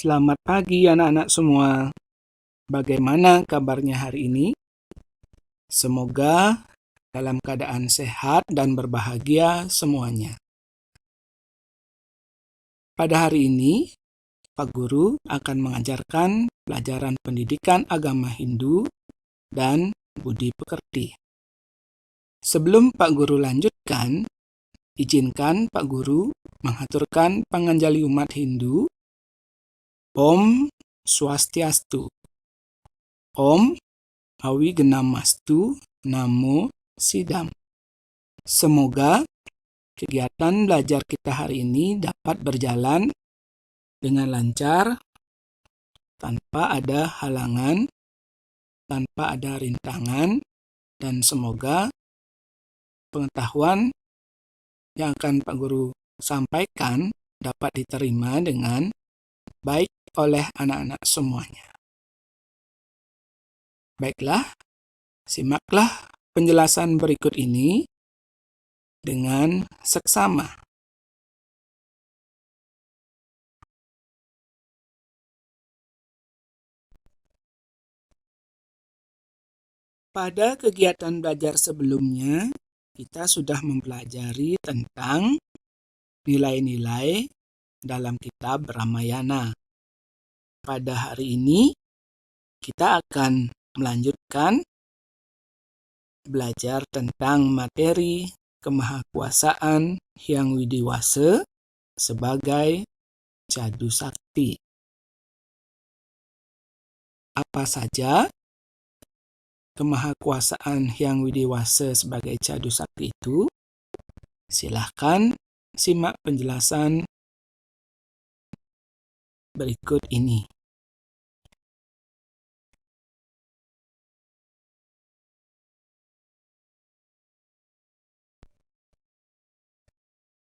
Selamat pagi anak-anak semua. Bagaimana kabarnya hari ini? Semoga dalam keadaan sehat dan berbahagia semuanya. Pada hari ini, Pak Guru akan mengajarkan pelajaran pendidikan agama Hindu dan budi pekerti. Sebelum Pak Guru lanjutkan, izinkan Pak Guru menghaturkan panganjali umat Hindu. Om Swastiastu. Om Awigenamastu Namo Sidam. Semoga kegiatan belajar kita hari ini dapat berjalan dengan lancar, tanpa ada halangan, tanpa ada rintangan, dan semoga pengetahuan yang akan Pak Guru sampaikan dapat diterima dengan baik oleh anak-anak semuanya. Baiklah, simaklah penjelasan berikut ini dengan seksama. Pada kegiatan belajar sebelumnya, kita sudah mempelajari tentang nilai-nilai dalam kitab Ramayana. Pada hari ini, kita akan melanjutkan belajar tentang materi kemahakuasaan Hyang Widiwasa sebagai Jadu Sakti. Apa saja kemahakuasaan Hyang Widiwasa sebagai Jadu Sakti itu? Silahkan simak penjelasan berikut ini.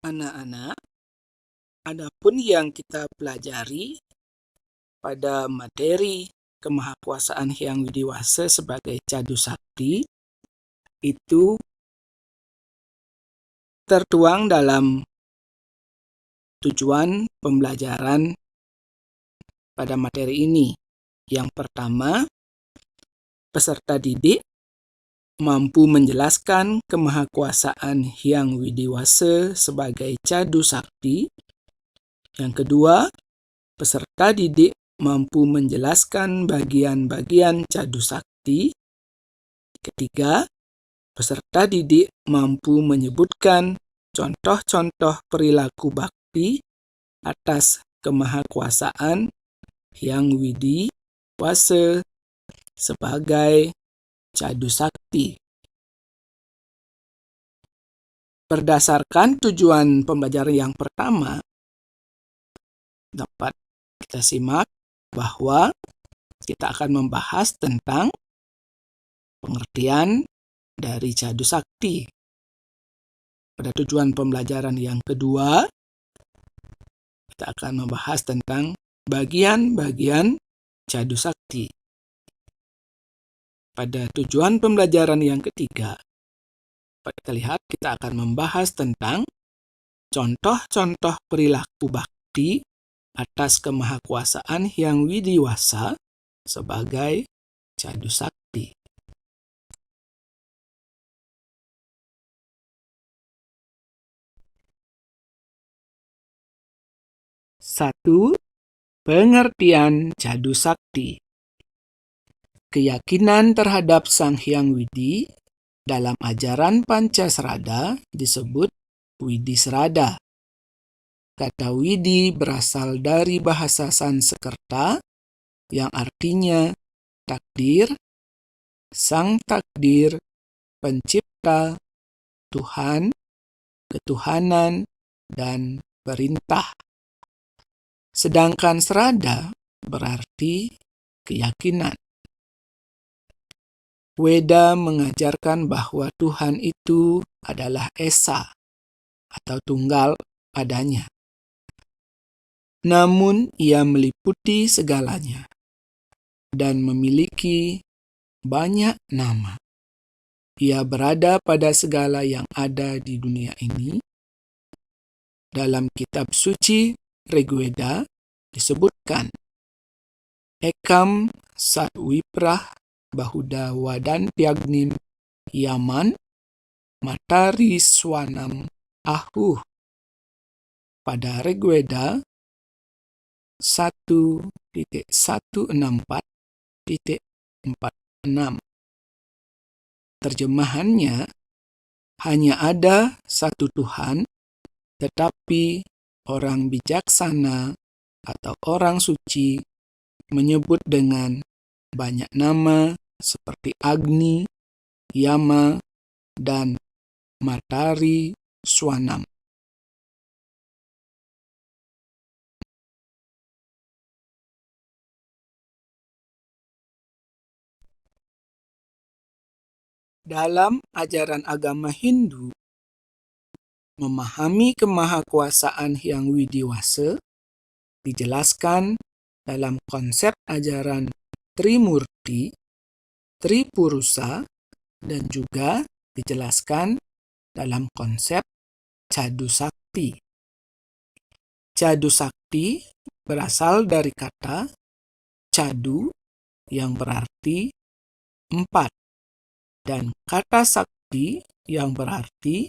Anak-anak, adapun yang kita pelajari pada materi kemahakuasaan Hyang Widiwasa sebagai Jadu Sakti itu tertuang dalam tujuan pembelajaran pada materi ini. Yang pertama, peserta didik mampu menjelaskan kemahakuasaan Hyang Widiwasa sebagai Jadu Sakti. Yang kedua, peserta didik mampu menjelaskan bagian-bagian Jadu Sakti. Ketiga, peserta didik mampu menyebutkan contoh-contoh perilaku bakti atas kemahakuasaan Hyang Widiwasa sebagai Jadu Sakti. Berdasarkan tujuan pembelajaran yang pertama, dapat kita simak bahwa kita akan membahas tentang pengertian dari Jadu Sakti. Pada tujuan pembelajaran yang kedua, kita akan membahas tentang bagian-bagian Jadu Sakti. Pada tujuan pembelajaran yang ketiga, kita lihat kita akan membahas tentang contoh-contoh perilaku bakti atas kemahakuasaan Hyang Widiwasa sebagai Jadu Sakti. Satu, pengertian Jadu Sakti. Keyakinan terhadap Sang Hyang Widi dalam ajaran Pancasrada disebut Widisrada. Kata Widi berasal dari bahasa Sanskerta yang artinya takdir, sang takdir, pencipta, Tuhan, ketuhanan, dan perintah. Sedangkan Srada berarti keyakinan. Weda mengajarkan bahwa Tuhan itu adalah esa atau tunggal padanya. Namun ia meliputi segalanya dan memiliki banyak nama. Ia berada pada segala yang ada di dunia ini. Dalam kitab suci Rigveda disebutkan ekam satwiprah bahuda wadan piagnim yaman matari swanam ahu. Pada Rigweda 1.164.46. Terjemahannya, hanya ada satu Tuhan, tetapi orang bijaksana atau orang suci menyebut dengan banyak nama seperti Agni, Yama, dan Matari Swanam. Dalam ajaran agama Hindu, memahami kemahakuasaan Hyang Widiwasa dijelaskan dalam konsep ajaran Trimurti, Tripurusa, dan juga dijelaskan dalam konsep Cadu Sakti. Cadu Sakti berasal dari kata cadu yang berarti 4 dan kata sakti yang berarti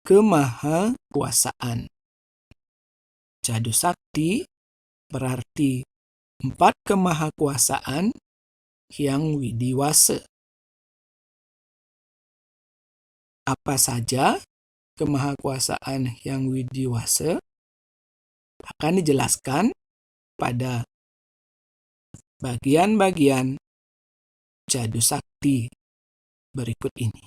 kemahakuasaan. Cadu Sakti berarti 4 kemahakuasaan Hyang Widiwasa. Apa saja kemahakuasaan Hyang Widiwasa akan dijelaskan pada bagian-bagian Cadu Sakti berikut ini.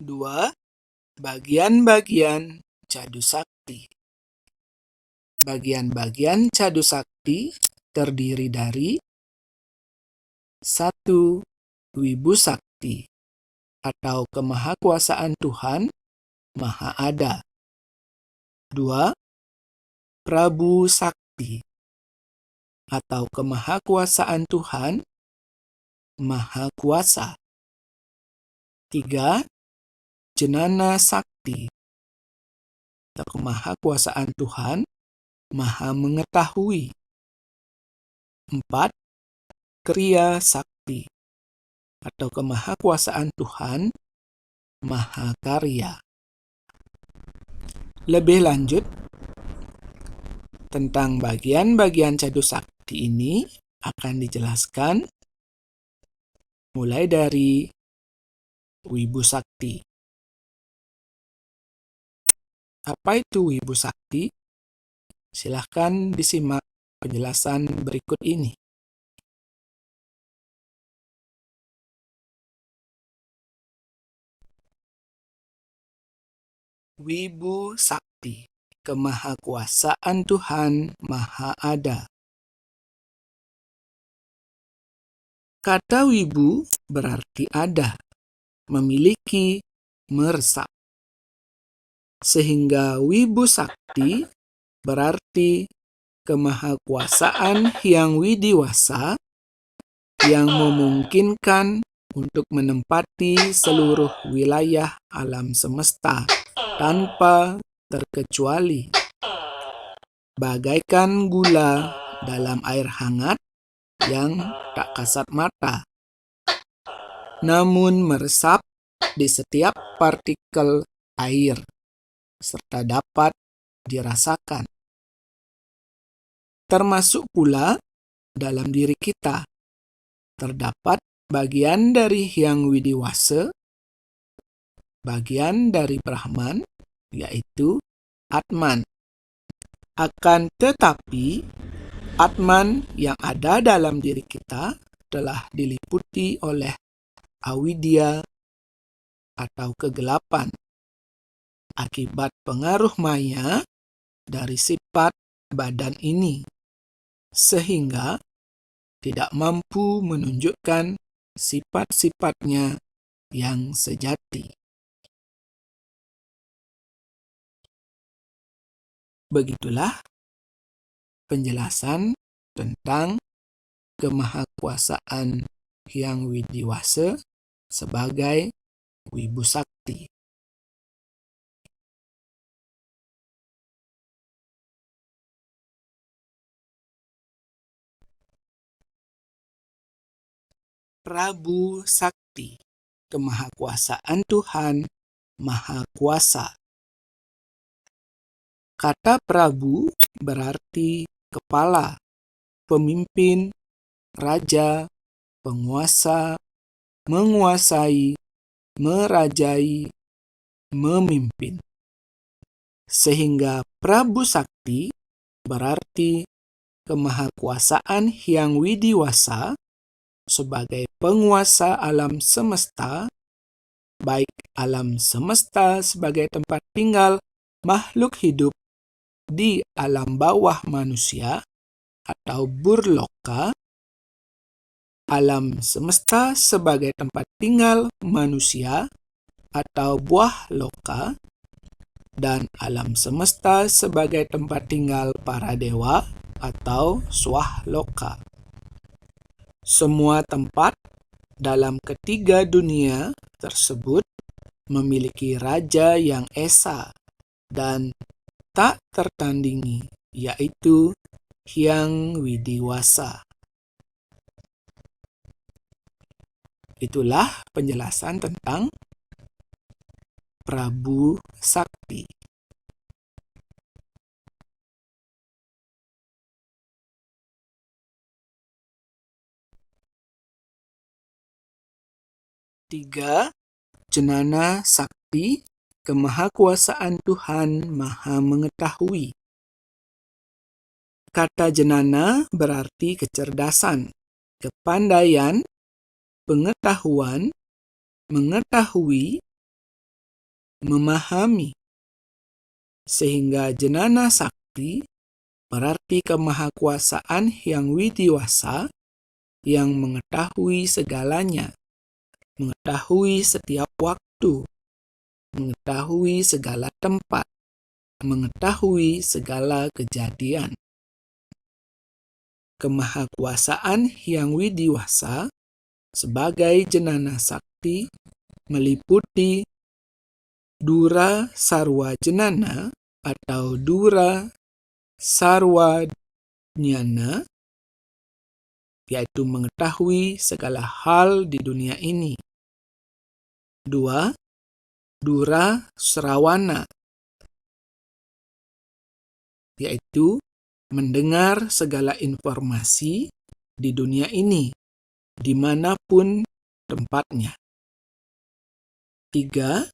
Dua, bagian-bagian Cadu Sakti. Bagian-bagian Cadu Sakti terdiri dari 1. Wibu Sakti atau kemahakuasaan Tuhan Maha Ada. 2. Prabu Sakti atau kemahakuasaan Tuhan Maha Kuasa. 3. Jenana Sakti atau kemahakuasaan Tuhan Maha Mengetahui. 4. Kriya Sakti atau kemahakuasaan Tuhan Maha Karya. Lebih lanjut, tentang bagian-bagian Cadu Sakti ini akan dijelaskan mulai dari Wibu Sakti. Apa itu Wibu Sakti? Silahkan disimak penjelasan berikut ini. Wibu Sakti, kemahakuasaan Tuhan Maha Ada. Kata wibu berarti ada, memiliki, meresap. Sehingga Wibu Sakti berarti kemahakuasaan Hyang Widiwasa yang memungkinkan untuk menempati seluruh wilayah alam semesta tanpa terkecuali. Bagaikan gula dalam air hangat yang tak kasat mata, namun meresap di setiap partikel air, serta dapat dirasakan. Termasuk pula dalam diri kita, terdapat bagian dari Hyang Widiwasa, bagian dari Brahman, yaitu Atman. Akan tetapi, Atman yang ada dalam diri kita telah diliputi oleh avidya atau kegelapan akibat pengaruh maya dari sifat badan ini, sehingga tidak mampu menunjukkan sifat-sifatnya yang sejati. Begitulah penjelasan tentang kemahakuasaan Hyang Widiwasa sebagai Wibu Sakti. Prabu Sakti, kemahakuasaan Tuhan Maha Kuasa. Kata Prabu berarti kepala, pemimpin, raja, penguasa, menguasai, merajai, memimpin. Sehingga Prabu Sakti berarti kemahakuasaan Hyang Widiwasa sebagai penguasa alam semesta, baik alam semesta sebagai tempat tinggal makhluk hidup di alam bawah manusia atau burloka, alam semesta sebagai tempat tinggal manusia atau buah loka, dan alam semesta sebagai tempat tinggal para dewa atau swahloka. Semua tempat dalam ketiga dunia tersebut memiliki raja yang esa dan tak tertandingi, yaitu Hyang Widiwasa. Itulah penjelasan tentang Prabu Sakti. Tiga, Jenana Sakti, kemahakuasaan Tuhan Maha Mengetahui. Kata jenana berarti kecerdasan, kepandaian, pengetahuan, mengetahui, memahami. Sehingga jenana sakti berarti kemahakuasaan Hyang Widiwasa yang mengetahui segalanya, mengetahui setiap waktu, mengetahui segala tempat, mengetahui segala kejadian. Kemahakuasaan Hyang Widiwasa sebagai jenana sakti meliputi Dura Sarwa Jenana atau Dura Sarwa Jnana, yaitu mengetahui segala hal di dunia ini. 2. Dura Srawana, yaitu mendengar segala informasi di dunia ini, dimanapun tempatnya. 3.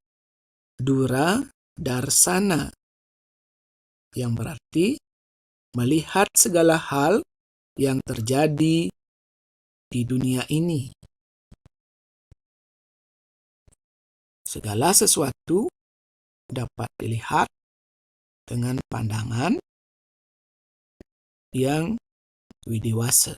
Dura Darsana, yang berarti melihat segala hal yang terjadi di dunia ini. Segala sesuatu dapat dilihat dengan pandangan yang widiwasa.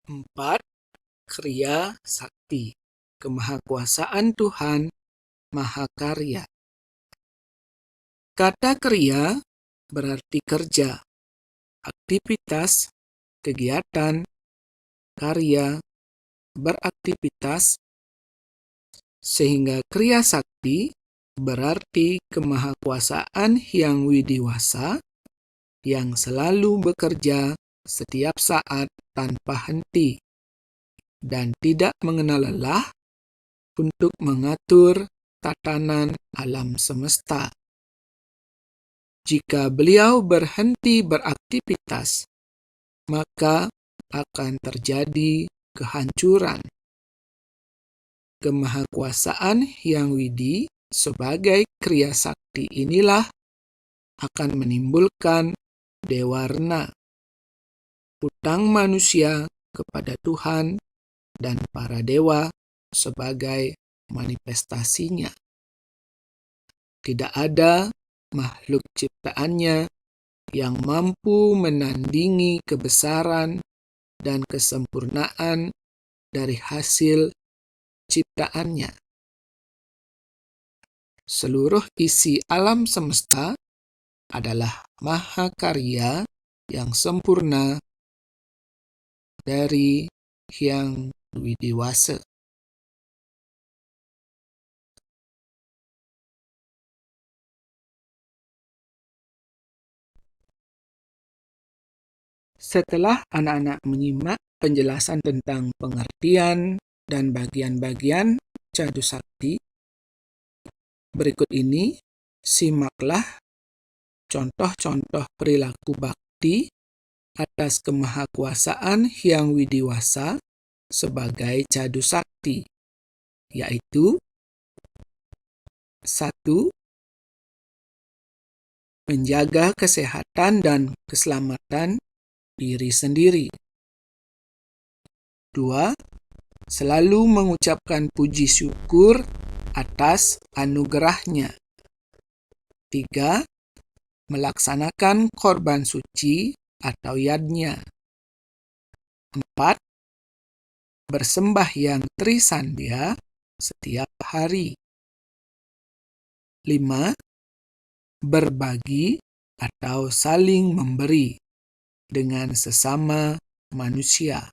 Empat, Kriya Sakti, kemahakuasaan Tuhan Maha Karya. Kata kriya berarti kerja, aktivitas, kegiatan, karya, beraktivitas, sehingga kriya sakti berarti kemahakuasaan Hyang Widiwasa yang selalu bekerja setiap saat tanpa henti dan tidak mengenal lelah untuk mengatur tatanan alam semesta. Jika beliau berhenti beraktivitas, maka akan terjadi kehancuran. Kemahakuasaan Hyang Widi sebagai kriya sakti inilah akan menimbulkan dewarna, hutang manusia kepada Tuhan dan para dewa sebagai manifestasinya. Tidak ada makhluk ciptaannya yang mampu menandingi kebesaran dan kesempurnaan dari hasil ciptaannya. seluruh isi alam semesta adalah mahakarya yang sempurna dari Hyang Widiwasa. Setelah anak-anak menyimak penjelasan tentang pengertian dan bagian-bagian Cadu Sakti, berikut ini simaklah contoh-contoh perilaku bakti atas kemahakuasaan Hyang Widiwasa sebagai Cadu Sakti, yaitu 1. Menjaga kesehatan dan keselamatan diri sendiri. 2. Selalu mengucapkan puji syukur atas anugerahnya. 3. Melaksanakan korban suci atau yadnya. 4. Bersembahyang Trisandhya setiap hari. 5. Berbagi atau saling memberi dengan sesama manusia.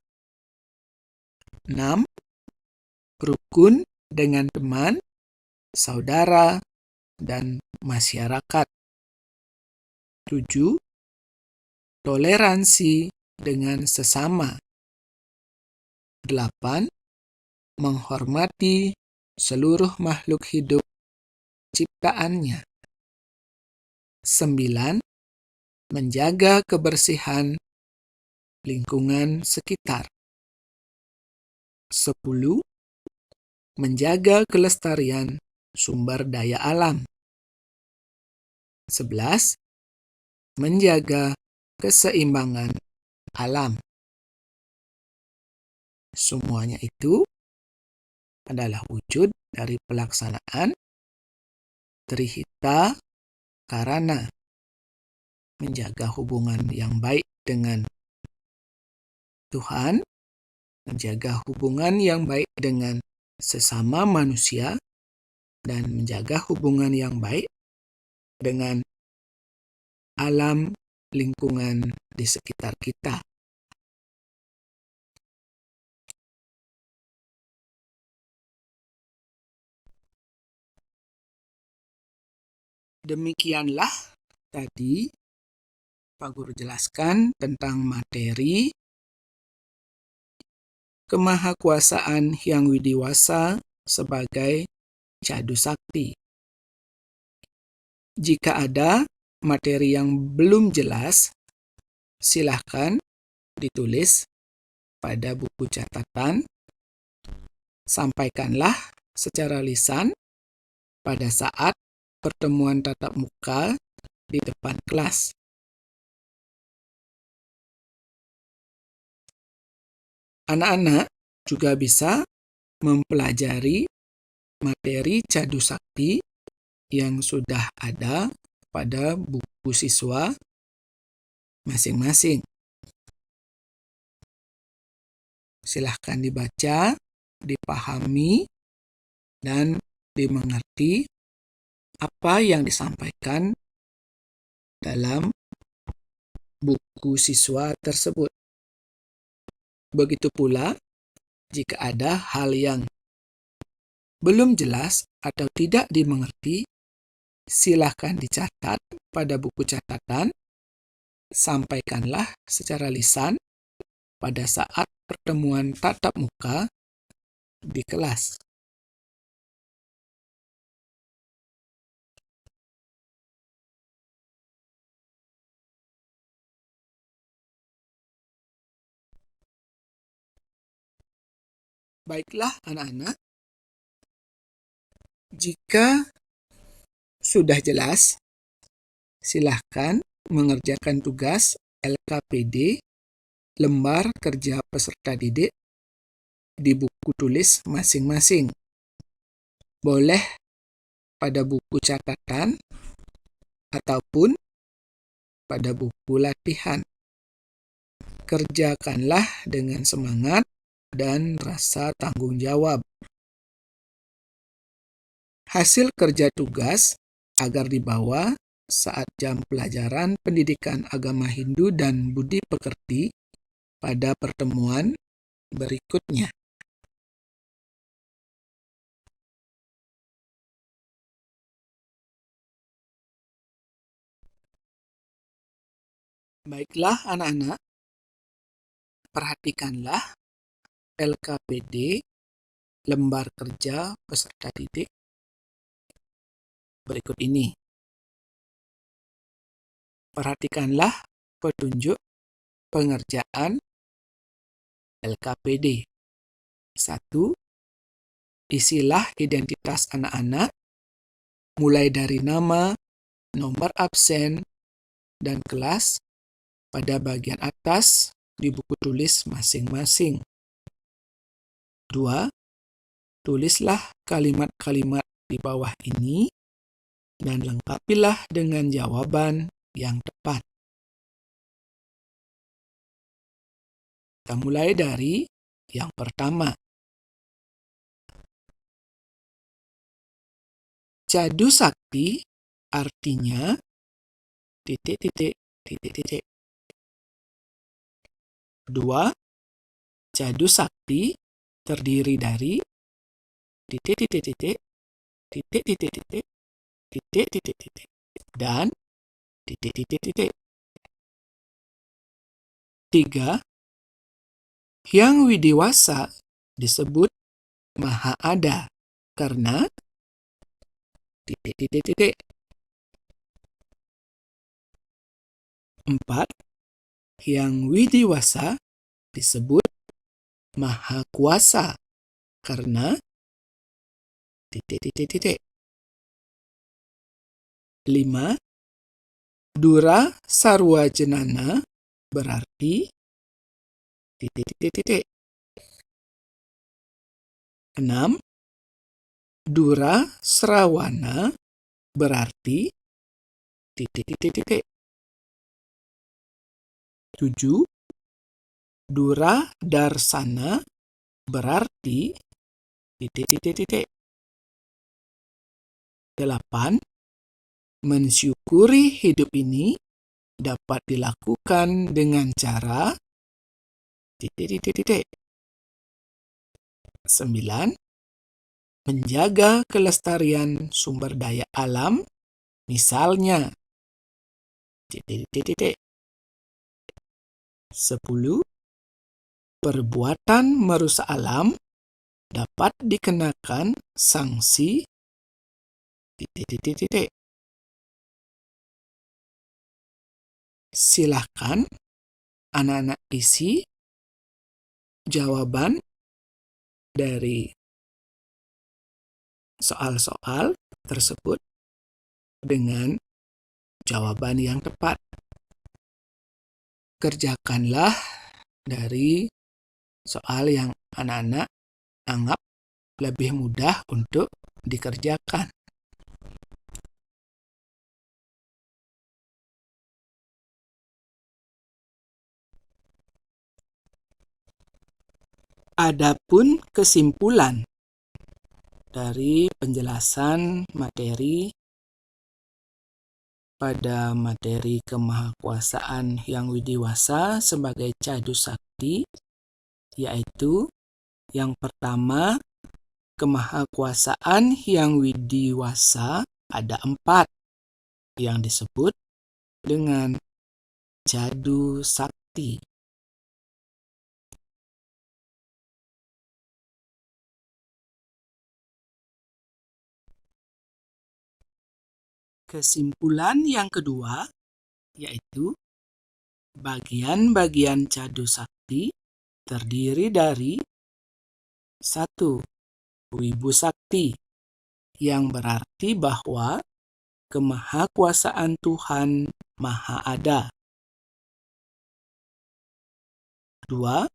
6. Rukun dengan teman, saudara, dan masyarakat. 7. Toleransi dengan sesama. 8. Menghormati seluruh makhluk hidup ciptaannya. 9. Menjaga kebersihan lingkungan sekitar. 10. Menjaga kelestarian sumber daya alam. 11. Menjaga keseimbangan alam. Semuanya itu adalah wujud dari pelaksanaan Trihita Karana, menjaga hubungan yang baik dengan Tuhan, menjaga hubungan yang baik dengan sesama manusia, dan menjaga hubungan yang baik dengan alam lingkungan di sekitar kita. Demikianlah tadi Pak Guru jelaskan tentang materi kemahakuasaan Hyang Widiwasa sebagai Cadu Sakti. Jika ada materi yang belum jelas, silahkan ditulis pada buku catatan. Sampaikanlah secara lisan pada saat pertemuan tatap muka di depan kelas. Anak-anak juga bisa mempelajari materi Cadu Sakti yang sudah ada pada buku siswa masing-masing. Silahkan dibaca, dipahami, dan dimengerti apa yang disampaikan dalam buku siswa tersebut. Begitu pula, jika ada hal yang belum jelas atau tidak dimengerti, silahkan dicatat pada buku catatan. Sampaikanlah secara lisan pada saat pertemuan tatap muka di kelas. Baiklah anak-anak, jika sudah jelas, silahkan mengerjakan tugas LKPD lembar kerja peserta didik di buku tulis masing-masing. Boleh pada buku catatan ataupun pada buku latihan. Kerjakanlah dengan semangat dan rasa tanggung jawab. hasil kerja tugas agar dibawa saat jam pelajaran pendidikan agama Hindu dan budi pekerti pada pertemuan berikutnya. Baiklah anak-anak, perhatikanlah LKPD lembar kerja peserta didik berikut ini. Perhatikanlah petunjuk pengerjaan LKPD. 1. Isilah identitas anak-anak mulai dari nama, nomor absen, dan kelas pada bagian atas di buku tulis masing-masing. 2. Tulislah kalimat-kalimat di bawah ini dan lengkapilah dengan jawaban yang tepat. Kita mulai dari yang pertama. Cadu Sakti artinya titik-titik, titik-titik. 2. Cadu Sakti terdiri dari titik-titik-titik, titik-titik-titik, titik-titik-titik, dan titik-titik-titik. 3. Hyang Widiwasa disebut Maha Ada karena titik-titik-titik. 4. Hyang Widiwasa disebut Maha Kuasa karena titik-titik-titik. 5. Dura Sarwa Jenana berarti titik-titik-titik. 6. Dura Srawana berarti titik-titik-titik. 7. Dura Darsana berarti titik-titik-titik. 8. Mensyukuri hidup ini dapat dilakukan dengan cara titik-titik-titik. 9. Menjaga kelestarian sumber daya alam, misalnya titik-titik-titik. 10. Perbuatan merusak alam dapat dikenakan sanksi titik-titik-titik. Silahkan anak-anak isi jawaban dari soal-soal tersebut dengan jawaban yang tepat. Kerjakanlah dari soal yang anak-anak anggap lebih mudah untuk dikerjakan. Adapun kesimpulan dari penjelasan materi pada materi kemahakuasaan Hyang Widiwasa sebagai Cadu Sakti, yaitu yang pertama, kemahakuasaan Hyang Widiwasa ada 4 yang disebut dengan Cadu Sakti. Kesimpulan yang kedua, yaitu bagian-bagian Cadu Sakti terdiri dari 1. Wibu Sakti, yang berarti bahwa kemahakuasaan Tuhan Maha Ada. 2.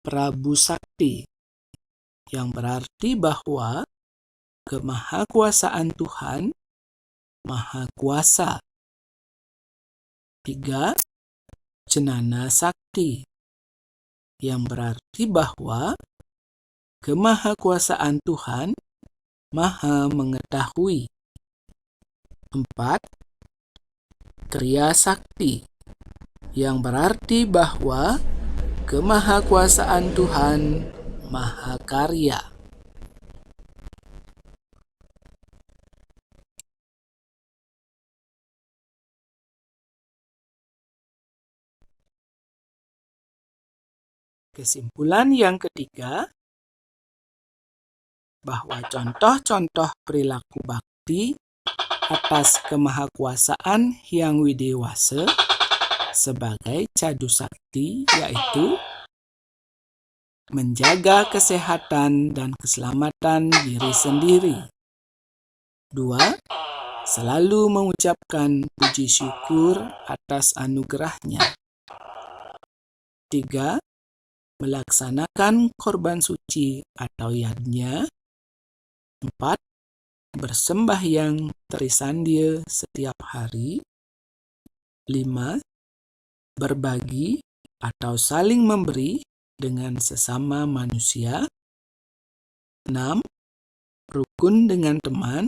Prabu Sakti, yang berarti bahwa kemahakuasaan Tuhan Maha Kuasa. 3. Jenana Sakti, yang berarti bahwa kemahakuasaan Tuhan Maha Mengetahui. 4. Kriya Sakti, yang berarti bahwa kemahakuasaan Tuhan Maha Karya. Kesimpulan yang ketiga, bahwa contoh-contoh perilaku bakti atas kemahakuasaan Hyang Widewasa sebagai cadu sakti yaitu menjaga kesehatan dan keselamatan diri sendiri. 2. Selalu mengucapkan puji syukur atas anugerahnya. 3. Melaksanakan korban suci atau yadnya. 4. Bersembahyang Trisandya setiap hari. 5. Berbagi atau saling memberi dengan sesama manusia. 6. Rukun dengan teman,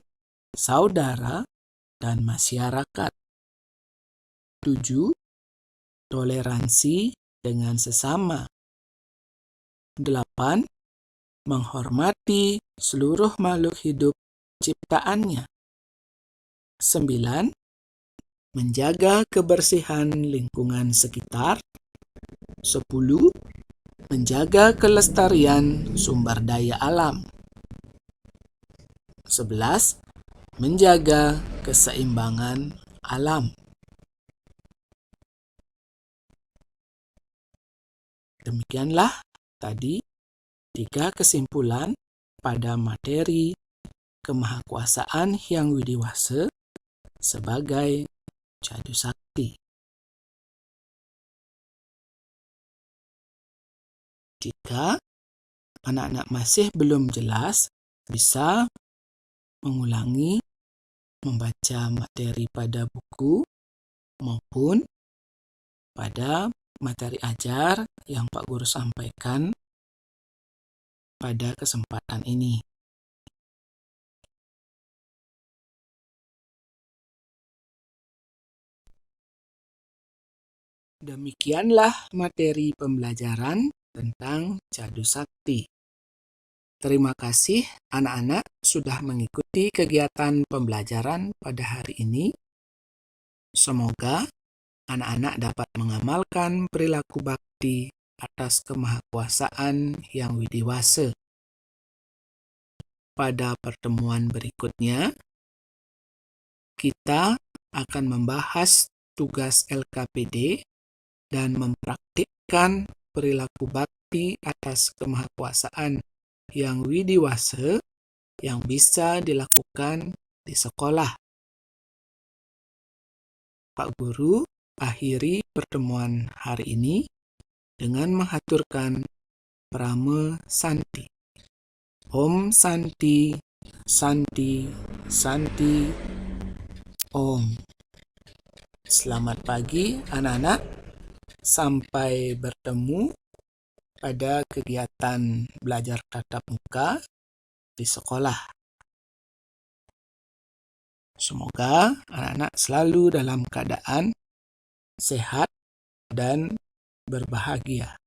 saudara, dan masyarakat. 7. Toleransi dengan sesama. 8. Menghormati seluruh makhluk hidup ciptaannya. 9. Menjaga kebersihan lingkungan sekitar. 10. Menjaga kelestarian sumber daya alam. 11. Menjaga keseimbangan alam. Demikianlah tadi 3 kesimpulan pada materi kemahakuasaan Hyang Widewasa sebagai cadu sakti. Jika anak-anak masih belum jelas, bisa mengulangi membaca materi pada buku maupun pada materi ajar yang Pak Guru sampaikan pada kesempatan ini. Demikianlah materi pembelajaran tentang cadu sakti. Terima kasih anak-anak sudah mengikuti kegiatan pembelajaran pada hari ini. Semoga anak-anak dapat mengamalkan perilaku bakti atas kemahakuasaan Hyang Widewasa. Pada pertemuan berikutnya, kita akan membahas tugas LKPD dan mempraktikkan perilaku bakti atas kemahakuasaan Hyang Widewasa yang bisa dilakukan di sekolah. Pak Guru akhiri pertemuan hari ini dengan menghaturkan Prama Santi. Om Santi, Santi, Santi, Om. Selamat pagi anak-anak. Sampai bertemu pada kegiatan belajar tatap muka di sekolah. Semoga anak-anak selalu dalam keadaan sehat dan berbahagia.